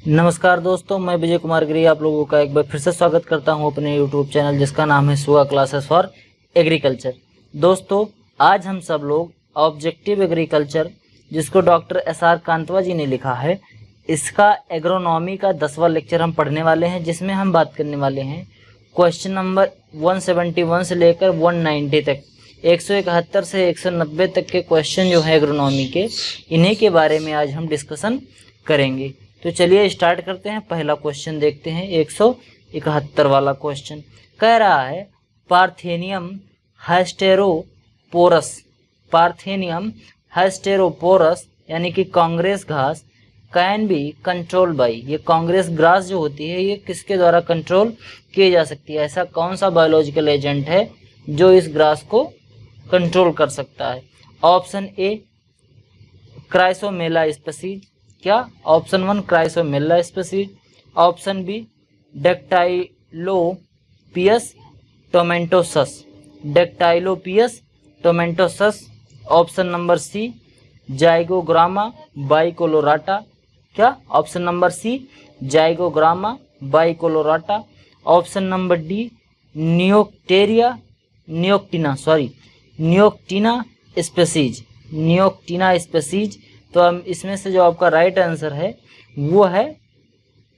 नमस्कार दोस्तों, मैं विजय कुमार गिरी आप लोगों का एक बार फिर से स्वागत करता हूं अपने YouTube चैनल जिसका नाम है सुगा क्लासेस फॉर एग्रीकल्चर। दोस्तों, आज हम सब लोग ऑब्जेक्टिव एग्रीकल्चर, जिसको डॉक्टर SR कांतवा जी ने लिखा है, इसका एग्रोनॉमी का 10वां लेक्चर हम पढ़ने वाले हैं, जिसमें हम बात करने वाले हैं क्वेश्चन नंबर 171 से लेकर 190 तक, 171 से 190 तक के क्वेश्चन जो है एग्रोनॉमी के, इन्हीं के बारे में आज हम डिस्कशन करेंगे। तो चलिए स्टार्ट करते हैं। पहला क्वेश्चन देखते हैं, 171 वाला क्वेश्चन कह रहा है पार्थेनियम हेस्टेरोपोरस, पार्थेनियम हेस्टेरोपोरस यानी कि कांग्रेस घास कैन बी कंट्रोल बाई, ये कांग्रेस ग्रास जो होती है ये किसके द्वारा कंट्रोल की जा सकती है? ऐसा कौन सा बायोलॉजिकल एजेंट है जो इस ग्रास को कंट्रोल कर सकता है? ऑप्शन ए क्राइसोमेला स्पीसीज, क्या? Option 1 Chrysomela species, option B Dactylopius tomentosus, Dactylopius tomentosus, option number C Zygogramma bicolorata, क्या? Option number C Zygogramma bicolorata, option number D Neochetina species, Neochetina species. तो हम इसमें से जो आपका राइट आंसर है वो है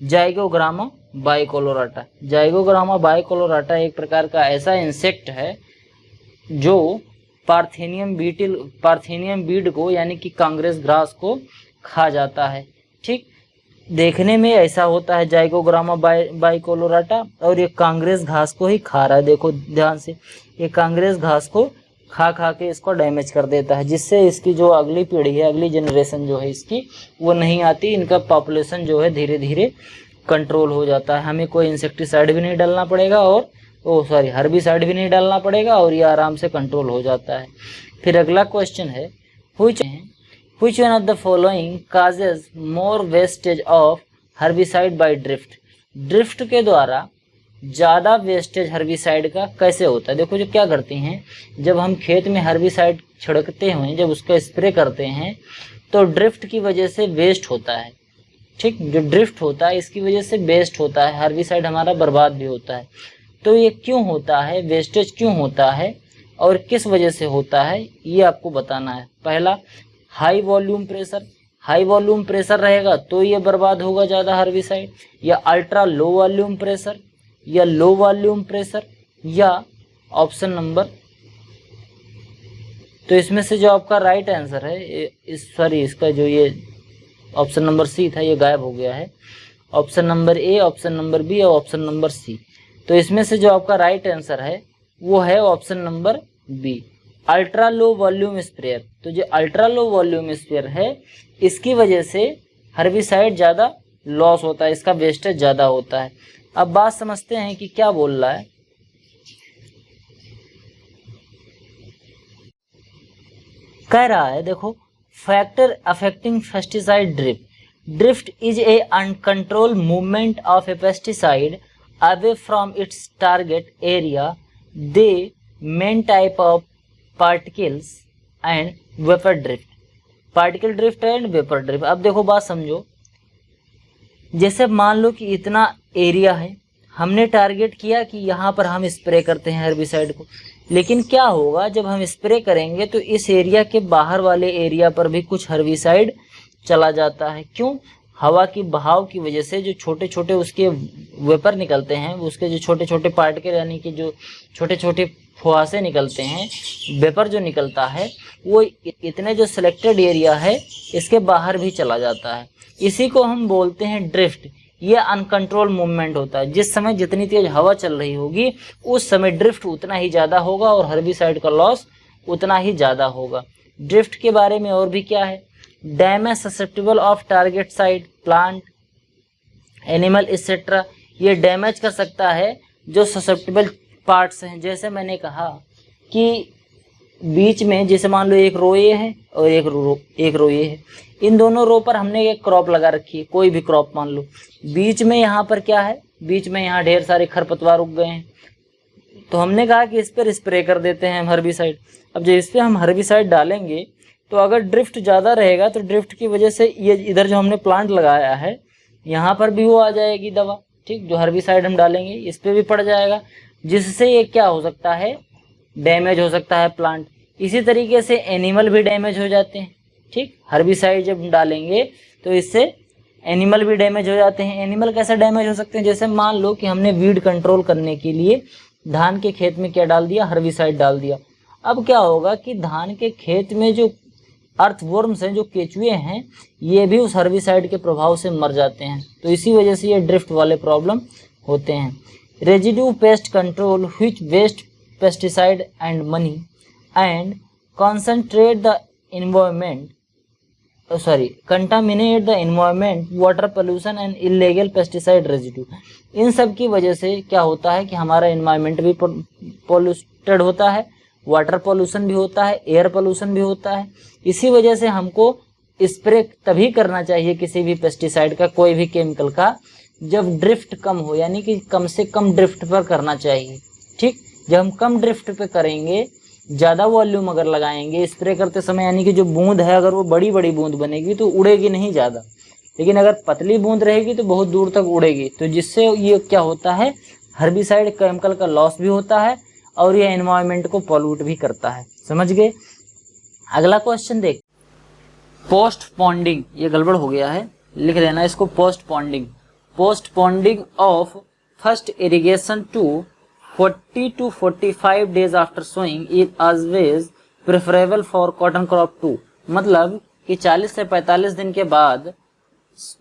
जाइगोग्रामा बाइकोलोराटा। जाइगोग्रामा बाइकोलोराटा एक प्रकार का ऐसा इंसेक्ट है जो पार्थेनियम बीड को यानी कि कांग्रेस ग्रास को खा जाता है। ठीक, देखने में ऐसा होता है जाइगोग्रामा बाइकोलोराटा, और ये कांग्रेस घास को ही खा रहा है। देखो ध्यान से, ये कांग्रेस घास को खा के इसको डैमेज कर देता है, जिससे इसकी जो अगली पीढ़ी है, अगली जनरेशन जो है इसकी, वो नहीं आती। इनका पॉपुलेशन जो है धीरे धीरे कंट्रोल हो जाता है। हमें कोई इंसेक्टिसाइड भी नहीं डालना पड़ेगा और हर्बिसाइड भी नहीं डालना पड़ेगा, और ये आराम से कंट्रोल हो जाता है। फिर अगला क्वेश्चन है which one of the following causes more wastage of herbicide by drift, drift के द्वारा ज़्यादा वेस्टेज हर्बिसाइड का कैसे होता है? देखो, जो क्या करते हैं, जब हम खेत में हर्बिसाइड छिड़कते हैं, जब उसका स्प्रे करते हैं, तो ड्रिफ्ट की वजह से वेस्ट होता है। ठीक, जो ड्रिफ्ट होता है इसकी वजह से वेस्ट होता है, हर्बिसाइड हमारा बर्बाद भी होता है। तो ये क्यों होता है, वेस्टेज क्यों होता है और किस वजह से होता है, ये आपको बताना है। पहला, high volume pressure, high volume pressure रहेगा तो ये बर्बाद होगा ज़्यादा हर्बिसाइड, या अल्ट्रा लो वॉल्यूम प्रेशर, या लो वॉल्यूम प्रेशर, या ऑप्शन नंबर। तो इसमें से जो आपका राइट आंसर है, इसका जो ये ऑप्शन नंबर सी था ये गायब हो गया है। Option number A, option number B और ऑप्शन नंबर सी। तो इसमें से जो आपका राइट आंसर है वो है option number B, ultra low volume sprayer. तो जो अल्ट्रा लो वॉल्यूम स्प्रेयर है इसकी वजह से हर्बिसाइड ज़्यादा लॉस होता है, इसका वेस्टेज ज़्यादा होता है। अब बात समझते हैं कि क्या बोल रहा है। कह रहा है, देखो, factor affecting pesticide drift, drift is a uncontrol movement of a pesticide away from its target area, the main type of particles and vapour drift, particle drift and vapour drift. अब देखो बात समझो, जैसे मान लो कि इतना एरिया है, हमने टारगेट किया कि यहाँ पर हम स्प्रे करते हैं हर्बिसाइड को, लेकिन क्या होगा जब हम स्प्रे करेंगे तो इस एरिया के बाहर वाले एरिया पर भी कुछ हर्बिसाइड चला जाता है। क्यों? हवा की बहाव की वजह से जो छोटे छोटे उसके वेपर निकलते हैं, उसके जो छोटे छोटे पार्टिकल यानी कि जो छोटे छोटे फुहासे निकलते हैं, वेपर जो निकलता है, वो इतने जो सिलेक्टेड एरिया है इसके बाहर भी चला जाता है। इसी को हम बोलते हैं ड्रिफ्ट। ये अनकंट्रोल मूवमेंट होता है। जिस समय जितनी तेज हवा चल रही होगी उस समय ड्रिफ्ट उतना ही ज़्यादा होगा और हर्बिसाइड का लॉस उतना ही ज़्यादा होगा। ड्रिफ्ट के बारे में और भी क्या है, damage susceptible of target site plant animal etcetera, ये डैमेज कर सकता है जो ससेप्टेबल पार्ट्स हैं। जैसे मैंने कहा कि बीच में जैसे मान लो एक रो ये है और एक रो ये है, इन दोनों रो पर हमने एक क्रॉप लगा रखी है, कोई भी क्रॉप मान लो। बीच में यहाँ पर क्या है, बीच में यहाँ ढेर सारे खरपतवार उग गए हैं, तो हमने कहा कि इस पर स्प्रे कर देते हैं हम हर्बिसाइड। अब जब इस पर हम हर्बिसाइड डालेंगे तो अगर ड्रिफ्ट ज़्यादा रहेगा तो ड्रिफ्ट की वजह से ये इधर जो हमने प्लांट लगाया है यहाँ पर भी वो आ जाएगी दवा, ठीक, जो हर्बिसाइड हम डालेंगे इस पे भी पड़ जाएगा, जिससे ये क्या हो सकता है, डैमेज हो सकता है प्लांट। इसी तरीके से एनिमल भी डैमेज हो जाते हैं, ठीक, हर्बिसाइड जब हम डालेंगे तो इससे एनिमल भी डैमेज हो जाते हैं। एनिमल कैसे डैमेज हो सकते हैं, जैसे मान लो कि हमने वीड कंट्रोल करने के लिए धान के खेत में क्या डाल दिया, हर्बिसाइड डाल दिया। अब क्या होगा कि धान के खेत में जो अर्थवर्म्स हैं, जो केचुए हैं, ये भी उस हर्बिसाइड के प्रभाव से मर जाते हैं। तो इसी वजह से ये ड्रिफ्ट वाले प्रॉब्लम होते हैं। Residue pest control which waste pesticide and money and contaminate the environment, water pollution and illegal pesticide residue। इन सब की वजह से क्या होता है कि हमारा एनवायरनमेंट भी पोल्यूटेड होता है, वाटर पोल्यूशन भी होता है, एयर पोल्यूशन भी होता है। इसी वजह से हमको स्प्रे तभी करना चाहिए किसी भी पेस्टिसाइड का, कोई भी केमिकल का, जब ड्रिफ्ट कम हो, यानी कि कम से कम ड्रिफ्ट पर करना चाहिए, ठीक। जब हम कम ड्रिफ्ट पे करेंगे, ज़्यादा वॉल्यूम अगर लगाएंगे स्प्रे करते समय, यानी कि जो बूंद है अगर वो बड़ी बड़ी बूंद बनेगी तो उड़ेगी नहीं ज़्यादा, लेकिन अगर पतली बूंद रहेगी तो बहुत दूर तक उड़ेगी। तो जिससे ये क्या होता है, हर्बिसाइड केमिकल का लॉस भी होता है और ये एनवायरनमेंट को पॉल्यूट भी करता है। समझ गए। अगला क्वेश्चन देख, पोस्ट पॉन्डिंग, ये गड़बड़ हो गया है, लिख लेना इसको, postponing. Postponing of first irrigation to 40 to 45 days after sowing is always preferable for cotton crop too। मतलब कि 40 से 45 दिन के बाद,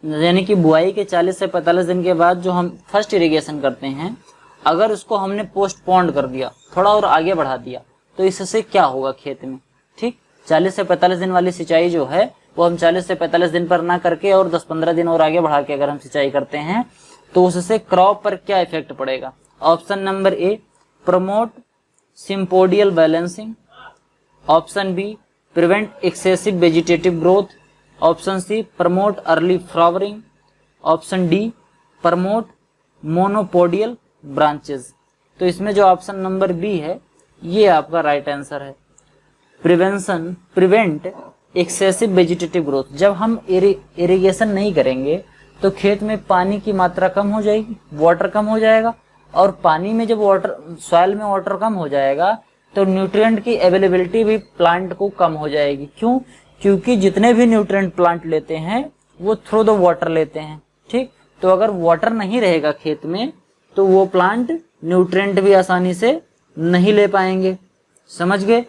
यानी कि बुआई के 40 से 45 दिन के बाद जो हम फर्स्ट इरिगेशन करते हैं, अगर उसको हमने पोस्टपोन्ड कर दिया, थोड़ा और आगे बढ़ा दिया, तो इससे क्या होगा खेत में, ठीक। 40 से 45 दिन वाली सिंचाई जो है वो हम 40 से 45 दिन पर ना करके और 10-15 दिन और आगे बढ़ा के अगर हम सिंचाई करते हैं तो उससे क्रॉप पर क्या इफेक्ट पड़ेगा। Option number A, promote sympodial balancing. Option B, prevent excessive vegetative growth. Option C, promote early flowering. Option D, promote monopodial branches. तो इसमें जो ऑप्शन नंबर बी है ये आपका राइट आंसर है। Prevent excessive vegetative growth. जब हम irrigation नहीं करेंगे तो खेत में पानी की मात्रा कम हो जाएगी, वाटर कम हो जाएगा, और पानी में जब वाटर, सॉइल में वाटर कम हो जाएगा तो न्यूट्रिएंट की अवेलेबिलिटी भी प्लांट को कम हो जाएगी। क्यों? क्योंकि जितने भी न्यूट्रिएंट प्लांट लेते हैं वो थ्रू द वाटर लेते हैं, ठीक। तो अगर वाटर नहीं रहेगा खेत में तो वो प्लांट न्यूट्रिएंट भी आसानी से नहीं ले पाएंगे। समझ गए।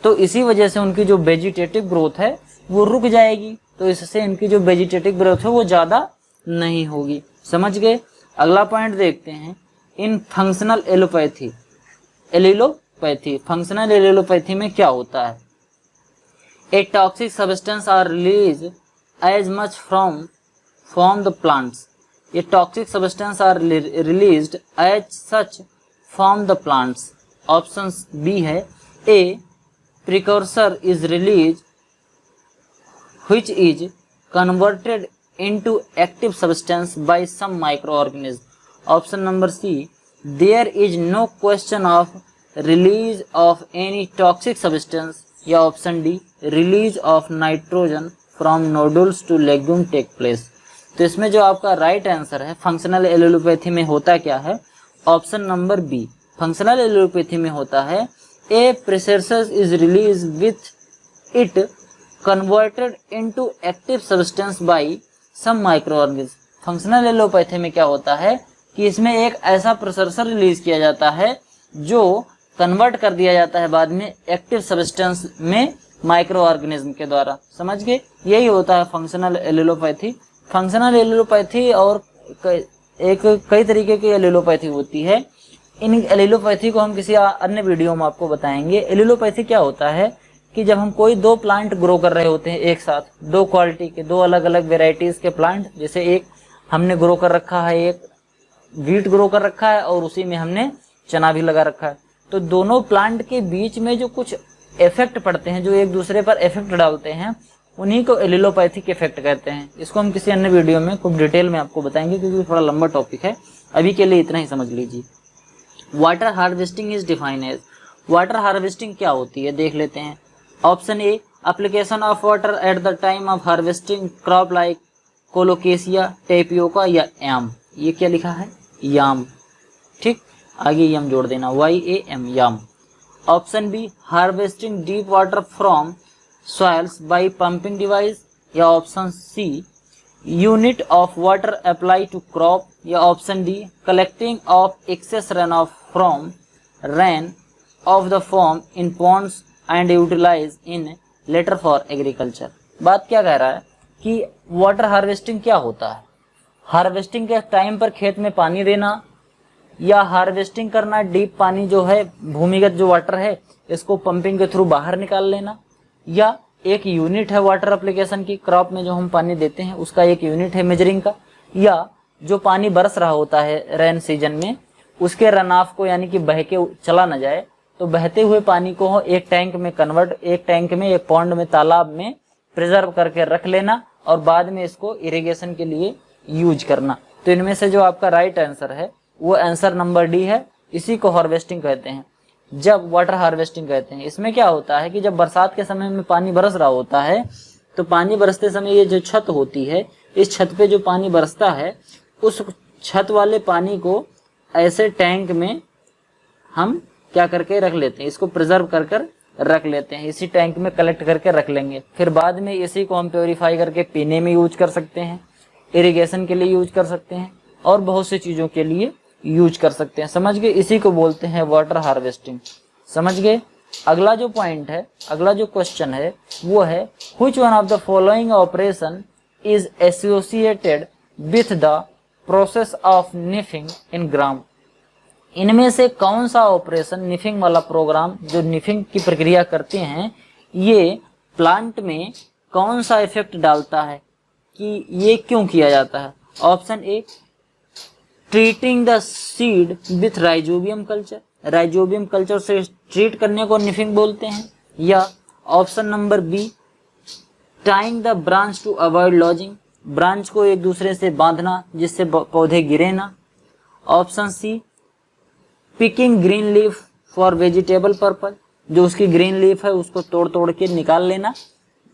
तो इसी वजह से उनकी जो वेजिटेटिव ग्रोथ है वो रुक जाएगी, तो इससे इनकी जो वेजिटेटिव ग्रोथ है वो ज़्यादा नहीं होगी। समझ गए। अगला पॉइंट देखते हैं, in functional allelopathy. Functional allelopathy में क्या होता है? A toxic substance are release as much from the plants. ये toxic substance are released as such from the plants. Option B है, a precursor is release which is converted into active substance by some microorganism. Option number C, there is no question of release of any toxic substance. या option D, release of nitrogen from nodules to legume take place. तो इसमें जो आपका right answer है functional allelopathy में होता क्या है? Option number B, functional allelopathy में होता है a precursor is release with it converted into active substance by some microorganism. Functional allopathy में क्या होता है कि इसमें एक ऐसा प्रिकॉर्सर रिलीज किया जाता है जो कन्वर्ट कर दिया जाता है बाद में एक्टिव सब्सटेंस में माइक्रो ऑर्गेनिज्म के द्वारा। समझ गए। यही होता है फंक्शनल एलिलोपैथी। फंक्शनल एलिलोपैथी और कई तरीके की एलिलोपैथी होती है। इन एलिलोपैथी को हम किसी अन्य वीडियो में आपको बताएंगे। एलिलोपैथी क्या होता है कि जब हम कोई दो प्लांट ग्रो कर रहे होते हैं एक साथ, दो क्वालिटी के, दो अलग अलग वेराइटीज के प्लांट, जैसे एक हमने ग्रो कर रखा है, एक वीट ग्रो कर रखा है और उसी में हमने चना भी लगा रखा है, तो दोनों प्लांट के बीच में जो कुछ इफेक्ट पड़ते हैं, जो एक दूसरे पर इफेक्ट डालते हैं, उन्हीं को एलिलोपैथिक इफेक्ट कहते हैं। इसको हम किसी अन्य वीडियो में खूब डिटेल में आपको बताएंगे क्योंकि थोड़ा लंबा टॉपिक है। अभी के लिए इतना ही समझ लीजिए। Water harvesting is defined as. Water harvesting क्या होती है देख लेते हैं। Option A, application of water at the time of harvesting crop like colocasia, tapioca या याम। ये क्या लिखा है? याम। ठीक, आगे यम जोड़ देना, YAM, yam. Option B harvesting deep water from soils by pumping device, या option C unit of water apply to crop, या option D collecting of excess run off from rain off the farm in ponds and utilise in later for agriculture. बात क्या कह रहा है कि water harvesting क्या होता है? हार्वेस्टिंग के टाइम पर खेत में पानी देना, या हार्वेस्टिंग करना डीप पानी जो है, भूमिगत जो वाटर है, इसको पंपिंग के थ्रू बाहर निकाल लेना, या एक यूनिट है वाटर एप्लीकेशन की, क्रॉप में जो हम पानी देते हैं उसका एक यूनिट है मेजरिंग का, या जो पानी बरस रहा होता है रेन सीजन में उसके रन ऑफ को, यानी कि बह के चला न जाए, तो बहते हुए पानी को एक टैंक में कन्वर्ट, एक टैंक में, एक पॉन्ड में, तालाब में प्रिजर्व करके रख लेना और बाद में इसको इरिगेशन के लिए यूज करना। तो इनमें से जो आपका राइट आंसर है वो आंसर नंबर डी है। इसी को हार्वेस्टिंग कहते हैं, जब वाटर हार्वेस्टिंग कहते हैं। इसमें क्या होता है कि जब बरसात के समय में पानी बरस रहा होता है तो पानी बरसते समय ये जो छत होती है, इस छत पे जो पानी बरसता है उस छत वाले पानी को ऐसे टैंक में हम क्या करके रख लेते हैं, इसको प्रिजर्व कर कर रख लेते हैं, इसी टैंक में कलेक्ट करके रख लेंगे। फिर बाद में इसी को हम प्योरीफाई करके पीने में यूज कर सकते हैं, इरिगेशन के लिए यूज कर सकते हैं और बहुत सी चीज़ों के लिए यूज कर सकते हैं। समझ गए? इसी को बोलते हैं वाटर हार्वेस्टिंग। समझ गए? अगला जो पॉइंट है, अगला जो क्वेश्चन है वो है which one of the following operation is associated with the process of knifing in gram. इनमें से कौन सा ऑपरेशन, निफिंग वाला प्रोग्राम जो निफिंग की प्रक्रिया करते हैं, ये प्लांट में कौन सा इफेक्ट डालता है, कि ये क्यों किया जाता है? Option A treating the seed with rhizobium culture, rhizobium culture से ट्रीट करने को निफिंग बोलते हैं, या option number B tying the branch to avoid lodging, branch को एक दूसरे से बांधना जिससे पौधे गिरे ना, option C picking green leaf for vegetable purpose, जो उसकी ग्रीन लीफ है उसको तोड़ तोड़ के निकाल लेना,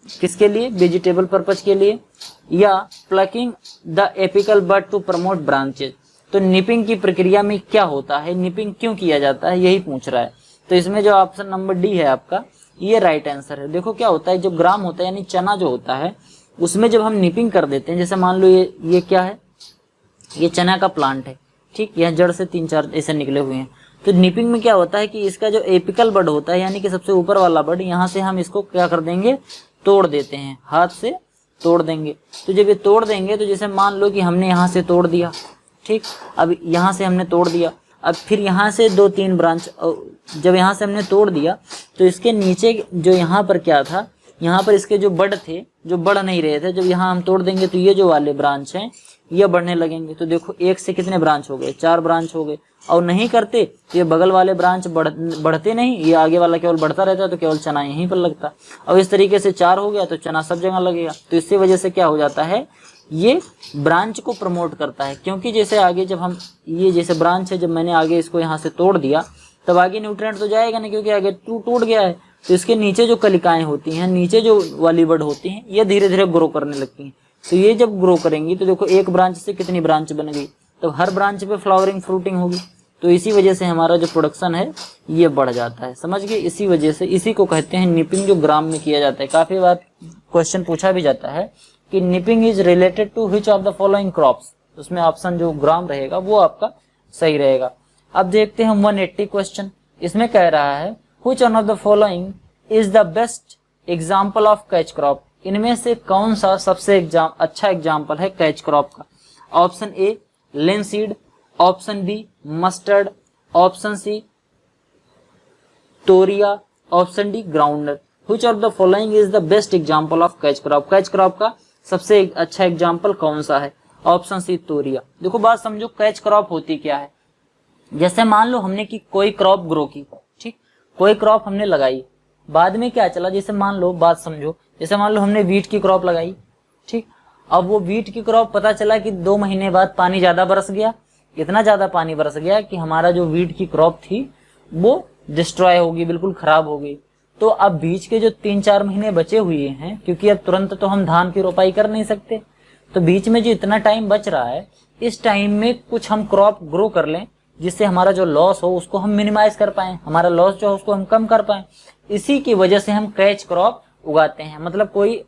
किसके लिए? वेजिटेबल पर्पज के लिए, या plucking the apical bud to promote branches. तो निपिंग की प्रक्रिया में क्या होता है, निपिंग क्यों किया जाता है, यही पूछ रहा है। तो इसमें जो ऑप्शन नंबर डी है आपका, ये राइट आंसर है। देखो क्या होता है, जो ग्राम होता है यानी चना जो होता है उसमें जब हम निपिंग कर देते हैं, जैसे मान लो ये क्या है, ये चना का प्लांट है, ठीक, यहाँ जड़ से 3-4 ऐसे निकले हुए हैं। तो निपिंग में क्या होता है कि इसका जो एपिकल बड होता है यानी कि सबसे ऊपर वाला बड, यहाँ से हम इसको क्या कर देंगे, तोड़ देते हैं, हाथ से तोड़ देंगे। तो जब ये तोड़ देंगे तो जैसे मान लो कि हमने यहाँ से तोड़ दिया, ठीक, अब यहाँ से हमने तोड़ दिया, अब फिर यहाँ से 2-3 ब्रांच, जब यहाँ से हमने तोड़ दिया तो इसके नीचे जो यहाँ पर क्या था, यहाँ पर इसके जो बड थे जो बढ़ नहीं रहे थे, जब यहाँ हम तोड़ देंगे तो ये जो वाले ब्रांच हैं ये बढ़ने लगेंगे। तो देखो एक से कितने ब्रांच हो गए, 4 ब्रांच हो गए। और नहीं करते तो ये बगल वाले ब्रांच बढ़ते नहीं, ये आगे वाला केवल बढ़ता रहता, तो केवल चना यहीं पर लगता। और इस तरीके से 4 हो गया तो चना सब जगह लगेगा। तो इससे वजह से क्या हो जाता है, ये ब्रांच को प्रमोट करता है, क्योंकि जैसे आगे जब हम ये जैसे ब्रांच है, जब मैंने आगे इसको यहाँ से तोड़ दिया तब आगे न्यूट्रिएंट तो जाएगा नहीं, क्योंकि आगे टूट गया है। तो इसके नीचे जो कलिकाएं होती हैं, नीचे जो वाली बड होती हैं, ये धीरे धीरे ग्रो करने लगती हैं। तो ये जब ग्रो करेंगी तो देखो एक ब्रांच से कितनी ब्रांच बन गई, तो हर ब्रांच पे फ्लावरिंग फ्रूटिंग होगी। तो इसी वजह से हमारा जो प्रोडक्शन है ये बढ़ जाता है। समझ गए? इसी वजह से इसी को कहते हैं निपिंग, जो ग्राम में किया जाता है। काफी बार क्वेश्चन पूछा भी जाता है कि nipping is related to which of the following crops, उसमें ऑप्शन जो ग्राम रहेगा वो आपका सही रहेगा। अब देखते हैं 180 क्वेश्चन। इसमें कह रहा है which one of the following is the best example of catch crop. इनमें से कौन सा सबसे अच्छा एग्जाम्पल है कैच क्रॉप का? Option A linseed, option B mustard, option C toria, option D groundnut. Which of the following is the best example of catch crop. Catch crop का सबसे अच्छा एग्जाम्पल कौन सा है? ऑप्शन सी तोरिया। देखो बात समझो, कैच क्रॉप होती क्या है। जैसे मान लो हमने की कोई क्रॉप ग्रो की, ठीक, कोई क्रॉप हमने लगाई, बाद में क्या चला, जैसे मान लो, बात समझो, जैसे मान लो हमने वीट की क्रॉप लगाई, ठीक, अब वो वीट की क्रॉप पता चला कि 2 महीने बाद पानी ज्यादा बरस गया, इतना ज्यादा पानी बरस गया कि हमारा जो वीट की क्रॉप थी वो डिस्ट्रॉय होगी, बिल्कुल खराब हो गई। तो अब बीच के जो 3-4 महीने बचे हुए हैं, क्योंकि अब तुरंत तो हम धान की रोपाई कर नहीं सकते, तो बीच में जो इतना टाइम बच रहा है, इस टाइम में कुछ हम क्रॉप ग्रो कर लें जिससे हमारा जो लॉस हो उसको हम मिनिमाइज कर पाएं, हमारा लॉस जो है उसको हम कम कर पाएं। इसी की वजह से हम कैच क्रॉप उगाते हैं। मतलब कोई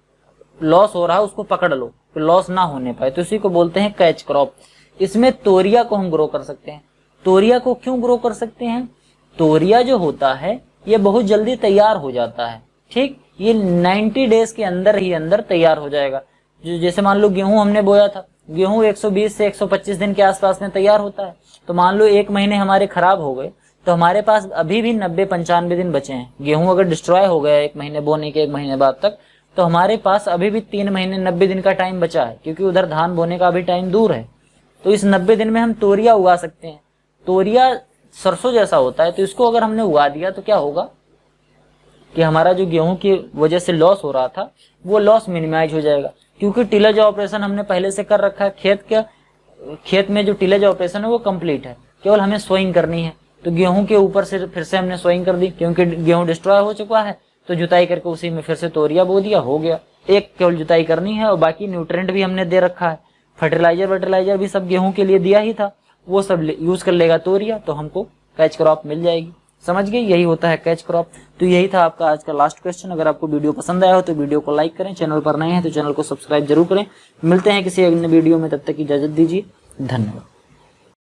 लॉस हो रहा है उसको पकड़ लो, तो लॉस ना होने पाए, तो इसी को बोलते हैं कैच क्रॉप। इसमें तोरिया को हम ग्रो कर सकते हैं। तोरिया को क्यों ग्रो कर सकते हैं? तोरिया जो होता है ये बहुत जल्दी तैयार हो जाता है। ठीक, ये 90 डेज के अंदर ही अंदर तैयार हो जाएगा। जैसे मान लो गेहूं हमने बोया था, गेहूं 120 से 125 दिन के आसपास में तैयार होता है। तो मान लो 1 महीने हमारे खराब हो गए, तो हमारे पास अभी भी 90-95 दिन बचे हैं। गेहूं अगर डिस्ट्रॉय हो गया 1 महीने बोने के 1 महीने बाद तक, तो हमारे पास अभी भी 3 महीने 90 दिन का टाइम बचा है, क्योंकि उधर धान बोने का अभी टाइम दूर है। तो इस 90 दिन में हम तोरिया उगा सकते हैं। तोरिया सरसों जैसा होता है, तो इसको अगर हमने उगा दिया तो क्या होगा कि हमारा जो गेहूं की वजह से लॉस हो रहा था वो लॉस मिनिमाइज हो जाएगा, क्योंकि टिलेज ऑपरेशन हमने पहले से कर रखा है। खेत में जो टिलेज ऑपरेशन है वो कंप्लीट है, केवल हमें सोइंग करनी है। तो गेहूं के ऊपर से फिर से हमने सोइंग कर दी, क्योंकि गेहूं डिस्ट्रॉय हो चुका है, तो जुताई करके उसी में फिर से तोरिया बो दिया, हो गया। एक केवल जुताई करनी है और बाकी न्यूट्रिएंट भी हमने दे रखा है, फर्टिलाइजर भी सब गेहूं के लिए दिया ही था, वो सब यूज कर लेगा तोरिया, तो हमको कैच क्रॉप मिल जाएगी। समझ गए, यही होता है कैच क्रॉप। तो यही था आपका आज का लास्ट क्वेश्चन। अगर आपको वीडियो पसंद आया हो तो वीडियो को लाइक करें, चैनल पर नए हैं तो चैनल को सब्सक्राइब जरूर करें। मिलते हैं किसी अन्य वीडियो में, तब तक इजाजत दीजिए, धन्यवाद।